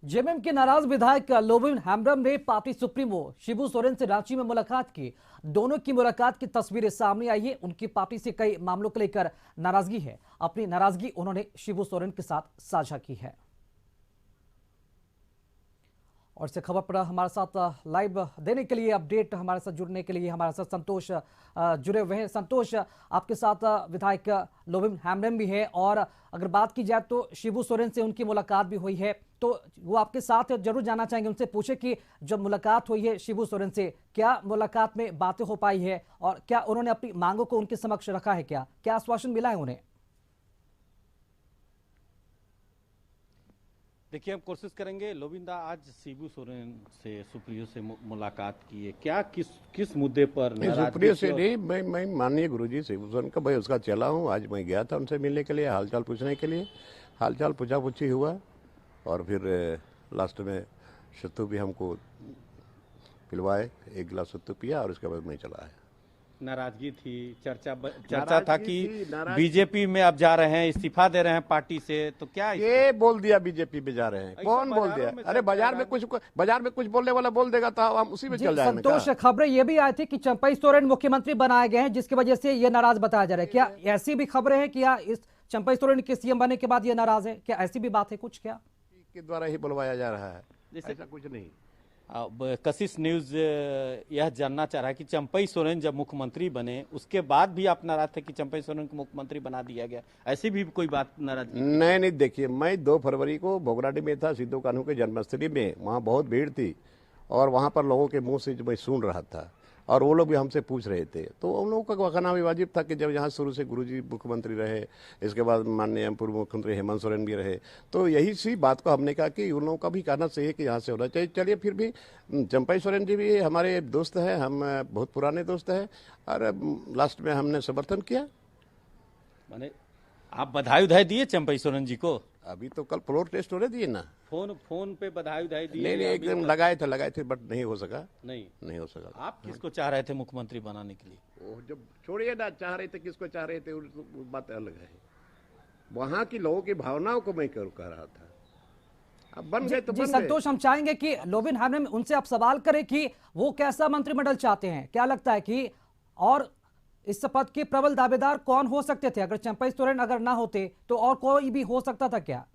JMM के नाराज विधायक लोबिन हेम्ब्रम ने पार्टी सुप्रीमो शिबू सोरेन से रांची में मुलाकात की। दोनों की मुलाकात की तस्वीरें सामने आई है। उनकी पार्टी से कई मामलों को लेकर नाराजगी है। अपनी नाराजगी उन्होंने शिबू सोरेन के साथ साझा की है। और इस खबर पर हमारे साथ लाइव देने के लिए, अपडेट हमारे साथ जुड़ने के लिए हमारे साथ संतोष जुड़े हुए हैं। संतोष, आपके साथ विधायक लोबिन हेम्ब्रम भी है, और अगर बात की जाए तो शिबू सोरेन से उनकी मुलाकात भी हुई है, तो वो आपके साथ जरूर जानना चाहेंगे। उनसे पूछे कि जब मुलाकात हुई है शिबू सोरेन से, क्या मुलाकात में बातें हो पाई है और क्या उन्होंने अपनी मांगों को उनके समक्ष रखा है, क्या आश्वासन मिला है उन्हें? देखिए, हम कोशिश करेंगे। लोबिंदा, आज शिबू सोरेन से सुप्रियो से मुलाकात की है, क्या किस मुद्दे पर? सुप्रियो से नहीं, मैं माननीय गुरुजी शिबू सोरेन का भाई उसका चला हूँ। आज मैं गया था उनसे मिलने के लिए, हालचाल पूछने के लिए। हालचाल पूछा पूछी हुआ और फिर लास्ट में सत्तू भी हमको पिलवाए, एक गिलास सत्तू पिया और उसके बाद मैं चला आया। नाराजगी थी, चर्चा था कि बीजेपी में अब जा रहे हैं, इस्तीफा दे रहे हैं पार्टी से, तो क्या ये बोल दिया बीजेपी में जा रहे हैं? कौन बोल दिया? अरे बाजार में कुछ बोलने वाला बोल देगा तो हम उसी में चल जाएंगे। संतोष, खबरें ये भी आई थी कि चंपई सोरेन मुख्यमंत्री बनाए गए हैं, जिसकी वजह से ये नाराज बताया जा रहा है। क्या ऐसी भी खबरें हैं कि इस चंपई सोरेन के सीएम बनने के बाद ये नाराज है? क्या ऐसी भी बात है कुछ? क्या के द्वारा ही बुलवाया जा रहा है? ऐसा कुछ नहीं। कशिश न्यूज यह जानना चाह रहा है कि चंपई सोरेन जब मुख्यमंत्री बने उसके बाद भी आप नाराज थे कि चंपई सोरेन को मुख्यमंत्री बना दिया गया, ऐसी भी कोई बात नाराज? नहीं, देखिए, मैं 2 फरवरी को बोगराडी में था, सिद्धू कान्हू के जन्मस्थली में। वहाँ बहुत भीड़ थी और वहाँ पर लोगों के मुंह से मैं सुन रहा था और वो लोग भी हमसे पूछ रहे थे, तो उन लोगों का कहना भी वाजिब था कि जब यहाँ शुरू से गुरुजी मुख्यमंत्री रहे, इसके बाद माननीय पूर्व मुख्यमंत्री हेमंत सोरेन भी रहे, तो यही सी बात को हमने कहा कि उन लोगों का भी कहना चाहिए कि यहाँ से होना चाहिए। चलिए, फिर भी चंपई सोरेन जी भी हमारे दोस्त हैं, हम बहुत पुराने दोस्त हैं और लास्ट में हमने समर्थन किया। माने आप बधाई दिए चंपई सोरेन जी को? अभी तो कल फ्लोर टेस्ट होने दिए ना, फोन पे बधाई दिए? नहीं, एकदम लगाए थे बट नहीं हो सका। नहीं हो सका। आप किसको चाह रहे थे मुख्यमंत्री बनाने के लिए? वो जब छोड़िए ना, चाह रहे थे किसको चाह रहे थे, बात अलग है। वहां की लोगों की भावनाओं को मैं कह रहा था। अब बन गए तो बन गए। संतोष, हम चाहेंगे कि लोबिन हेम्ब्रम उनसे आप सवाल करें कि वो कैसा मंत्रिमंडल चाहते हैं। क्या लगता है कि और इस पद के प्रबल दावेदार कौन हो सकते थे? अगर चंपई सोरेन अगर ना होते तो और कोई भी हो सकता था क्या?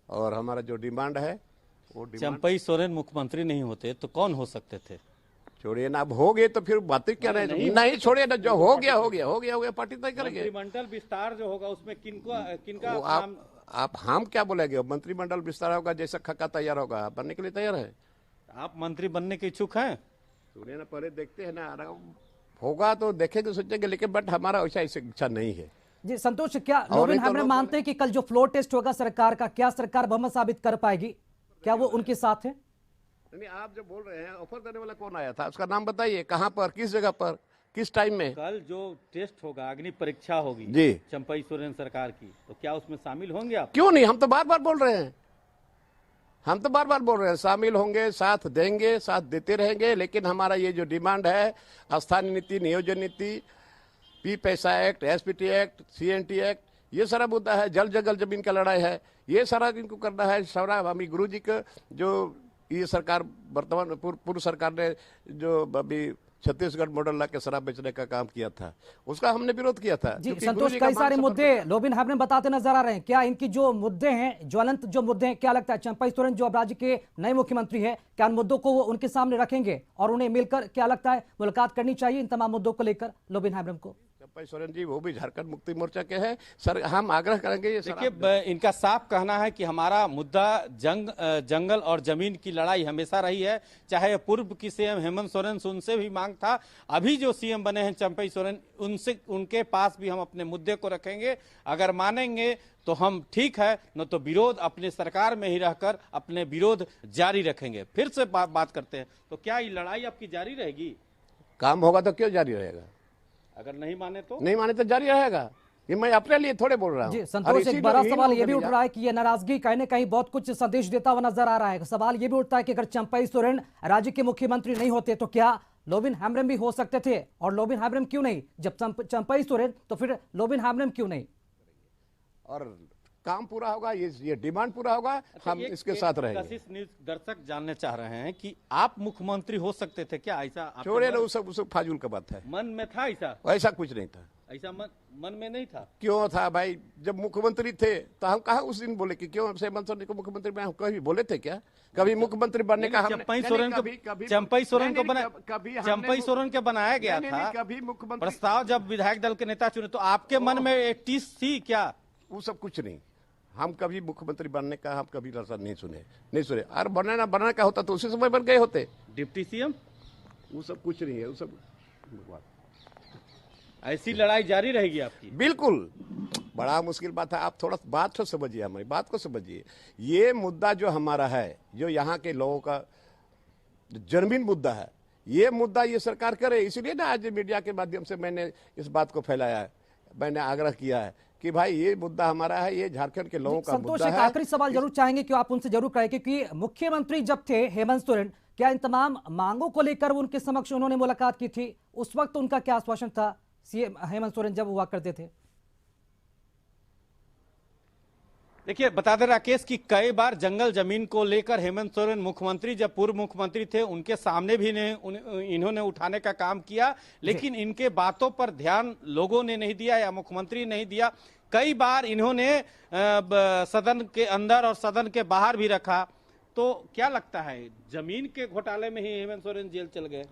और हमारा जो डिमांड है वो चंपई सोरेन मुख्यमंत्री नहीं होते तो कौन हो सकते थे? छोड़िए ना, अब हो गए तो फिर बातें क्या रहे? नहीं, छोड़िए ना, जो हो गया पार्टी तय करेंगे। मंत्रिमंडल विस्तार जो होगा उसमें किनका आप हम क्या बोलेंगे? मंत्रिमंडल विस्तार होगा, जैसा खक्का तैयार होगा, बनने के लिए तैयार है। आप मंत्री बनने के इच्छुक हैं? सुनिए ना, पहले देखते हैं ना, होगा तो देखेंगे, सोचेंगे, लेकिन बट हमारा वैसा इच्छा नहीं है। जी संतोष, क्या लोबिन हेम्ब्रम मानते हैं कि कल जो फ्लोर टेस्ट होगा सरकार का, क्या सरकार बहुमत साबित कर पाएगी? क्या वो उनके साथ है? नहीं, आप जो बोल रहे हैं, ऑफर देने वाला कौन आया था? उसका नाम बताइए, कहां पर, किस जगह पर, किस टाइम में? कल जो टेस्ट होगा, अग्नि परीक्षा होगी जी चंपई सोरेन सरकार की, तो क्या उसमें शामिल होंगे आप? क्यों नहीं, हम तो बार बार बोल रहे हैं, शामिल होंगे, साथ देंगे, साथ देते रहेंगे। लेकिन हमारा ये जो डिमांड है, स्थानीय नीति, नियोजन नीति, पी पैसा act, SPT act, CNT act, ये सारा मुद्दा है। जल जंगल जमीन का लड़ाई है, ये सारा इनको करना है। सारा हमी गुरु जी का जो ये सरकार वर्तमान पूर्व सरकार ने जो अभी छत्तीसगढ़ मॉडल ला के शराब बेचने का काम किया था, उसका हमने विरोध किया था। जी संतोष, कई सारे मुद्दे लोबिन हेम्ब्रम बताते नजर आ रहे हैं। क्या इनकी जो मुद्दे हैं, ज्वलंत जो मुद्दे हैं, क्या लगता है चंपई सोरेन जो अब राज्य के नए मुख्यमंत्री हैं, क्या उन मुद्दों को वो उनके सामने रखेंगे और उन्हें मिलकर क्या लगता है मुलाकात करनी चाहिए इन तमाम मुद्दों को लेकर लोबिन हेम्ब्रम को? चंपई सोरेन जी वो भी झारखंड मुक्ति मोर्चा के हैं सर, हम आग्रह करेंगे। ये देखिए, इनका साफ कहना है कि हमारा मुद्दा जंगल और जमीन की लड़ाई हमेशा रही है। चाहे पूर्व की सीएम हेमंत सोरेन से उनसे भी मांग था, अभी जो सीएम बने हैं चंपई सोरेन, उनके पास भी हम अपने मुद्दे को रखेंगे। अगर मानेंगे तो हम ठीक है, न तो विरोध अपने सरकार में ही रहकर अपने विरोध जारी रखेंगे। फिर से बात करते हैं, तो क्या ये लड़ाई आपकी जारी रहेगी? काम होगा तो क्यों जारी रहेगा? अगर नहीं माने तो जारी रहेगा। ये मैं अपने लिए थोड़े बोल रहा हूँ। जी संतोष, एक बड़ा सवाल ये भी उठ रहा है कि ये नाराजगी कहीं न कहीं बहुत कुछ संदेश देता हुआ नजर आ रहा है। सवाल ये भी उठता है कि अगर चंपई सोरेन राज्य के मुख्यमंत्री नहीं होते तो क्या लोबिन हेम्ब्रम भी हो सकते थे? और लोबिन हेम्ब्रम क्यों नहीं? जब चंपई सोरेन तो फिर लोबिन हेम्ब्रम क्यों नहीं? और काम पूरा होगा, ये डिमांड पूरा होगा, हम इसके साथ रहेंगे। कशिश न्यूज दर्शक जानने चाह रहे हैं कि आप मुख्यमंत्री हो सकते थे क्या? ऐसा छोड़े ना, वो सब फाजूल का बात है। मन में था ऐसा? ऐसा कुछ नहीं था। ऐसा मन में नहीं था? क्यों था भाई? जब मुख्यमंत्री थे तो हम कहा उस दिन बोले कि क्यों हेमंत सोरेन को मुख्यमंत्री में हम कभी बोले थे क्या? कभी मुख्यमंत्री बनने का चंपई सोरेन को चंपई सोरेन के बनाया गया था कभी मुख्यमंत्री प्रस्ताव जब विधायक दल के नेता चुने, तो आपके मन में एक टीस थी क्या? वो सब कुछ नहीं। हम कभी मुख्यमंत्री बनने का हम कभी लफ्ज़ नहीं सुने। और बनने का होता तो उसी समय बन गए होते डिप्टी सीएम। वो सब कुछ नहीं है, वो सब ऐसी लड़ाई जारी रहेगी आपकी? बिल्कुल, बड़ा मुश्किल बात है। आप थोड़ा बात को समझिए, हमारी बात को समझिए। ये मुद्दा जो हमारा है, जो यहाँ के लोगों का जन्मीन मुद्दा है, ये मुद्दा ये सरकार करे। इसलिए ना आज मीडिया के माध्यम से मैंने इस बात को फैलाया है, मैंने आग्रह किया है कि भाई ये मुद्दा हमारा है, ये झारखंड के लोगों का मुद्दा है। एक आखिरी सवाल जरूर चाहेंगे कि आप उनसे जरूर करें, क्योंकि मुख्यमंत्री जब थे हेमंत सोरेन, क्या इन तमाम मांगों को लेकर उनके समक्ष उन्होंने मुलाकात की थी? उस वक्त उनका क्या आश्वासन था सीएम हेमंत सोरेन जब हुआ करते थे? देखिए, बता दें राकेश कि कई बार जंगल जमीन को लेकर हेमंत सोरेन मुख्यमंत्री, जब पूर्व मुख्यमंत्री थे, उनके सामने भी इन्होंने उठाने का काम किया, लेकिन इनके बातों पर ध्यान लोगों ने नहीं दिया या मुख्यमंत्री नहीं दिया। कई बार इन्होंने सदन के अंदर और सदन के बाहर भी रखा। तो क्या लगता है, जमीन के घोटाले में ही हेमंत सोरेन जेल चल गए?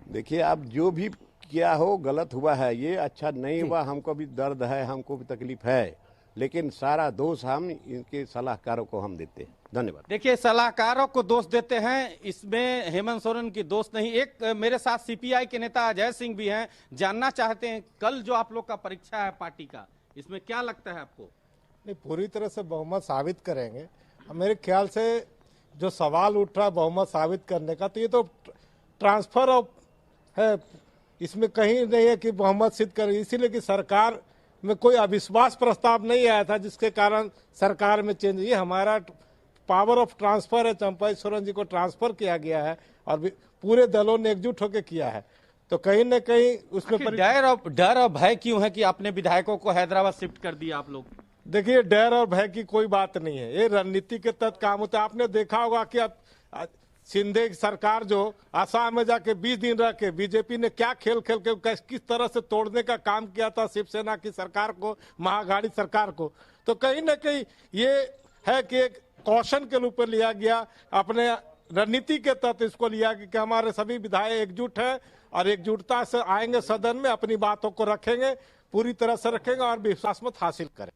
देखिए, आप जो भी किया हो गलत हुआ है, ये अच्छा नहीं हुआ, हमको भी दर्द है, हमको भी तकलीफ है, लेकिन सारा दोष हम इनके सलाहकारों को हम देते हैं। धन्यवाद। देखिए, सलाहकारों को दोष देते हैं, इसमें हेमंत सोरेन की दोष नहीं। एक मेरे साथ सीपीआई के नेता अजय सिंह भी हैं, जानना चाहते हैं कल जो आप लोग का परीक्षा है पार्टी का, इसमें क्या लगता है आपको? नहीं, पूरी तरह से बहुमत साबित करेंगे। मेरे ख्याल से जो सवाल उठ रहा है बहुमत साबित करने का, तो ये तो ट्रांसफर ऑफ है, इसमें कहीं नहीं है कि बहुमत सिद्ध करें। इसीलिए कि सरकार में कोई अविश्वास प्रस्ताव नहीं आया था जिसके कारण सरकार में चेंज। ये हमारा पावर ऑफ ट्रांसफर है, चंपई सोरेन जी को ट्रांसफर किया गया है और पूरे दलों ने एकजुट होकर किया है। तो कहीं न कहीं उसमें डर और भय क्यों है कि अपने विधायकों को हैदराबाद शिफ्ट कर दिया आप लोग? देखिए, डर और भय की कोई बात नहीं है, ये रणनीति के तहत काम होता है। आपने देखा होगा कि अब शिंदे सरकार जो आसाम में जाके 20 दिन रह के बीजेपी ने क्या खेल खेल के किस तरह से तोड़ने का काम किया था शिवसेना की सरकार को, महाअघाड़ी सरकार को। तो कहीं ना कहीं ये है कि एक कौशन के रूप में लिया गया, अपने रणनीति के तहत इसको लिया कि हमारे सभी विधायक एकजुट है और एकजुटता से आएंगे सदन में, अपनी बातों को रखेंगे, पूरी तरह से रखेंगे और विश्वास मत हासिल करें।